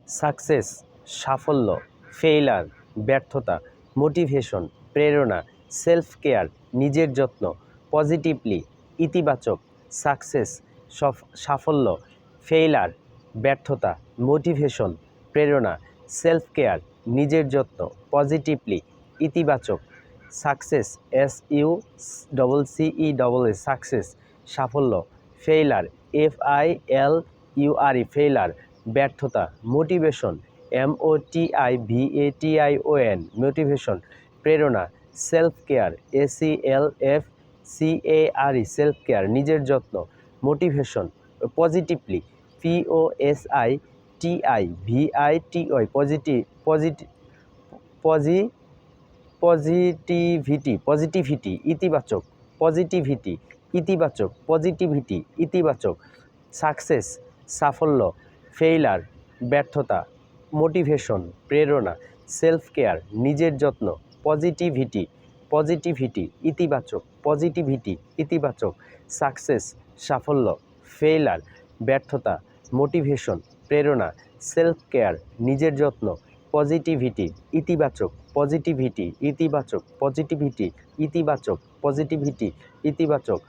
Success সাফল্য, failure ব্যর্থতা, motivation প্রেরণা, সেলফ কেয়ার নিজের যত্ন, পজিটিভলি ইতিবাচক, সাকসেস সাফল্য, ফেইলার ব্যর্থতা, মোটিভেশন প্রেরণা, সেলফ কেয়ার নিজের যত্ন, পজিটিভলি ইতিবাচক, সাকসেস SUCCE সাকসেস সাফল্য, ফেইলার FAILURE ফেইলার ব্যর্থতা, মোটিভেশন MOTIVATION মোটিভেশন প্রেরণা, self care SELFCARE self care নিজের যত্ন, মোটিভেশন পজিটিভলি POSITIVITY পজিটিভিটি ইতিবাচক, পজিটিভিটি ইতিবাচক, পজিটিভিটি ইতিবাচক, সাকসেস সাফল্য, ফেইলার ব্যর্থতা, মোটিভেশন প্রেরণা, সেলফ কেয়ার নিজের যত্ন, পজিটিভিটি পজিটিভিটি ইতিবাচক, পজিটিভিটি ইতিবাচক, সাকসেস সাফল্য, ফেইলার ব্যর্থতা, মোটিভেশন প্রেরণা, সেলফ কেয়ার নিজের যত্ন, পজিটিভিটি ইতিবাচক, পজিটিভিটি ইতিবাচক, পজিটিভিটি ইতিবাচক, পজিটিভিটি ইতিবাচক,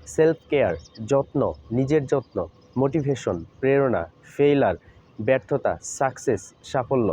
সেলফ কেয়ার যত্ন নিজের যত্ন, মোটিভেশন প্রেরণা, ফেইলার ব্যর্থতা, সাকসেস সাফল্য।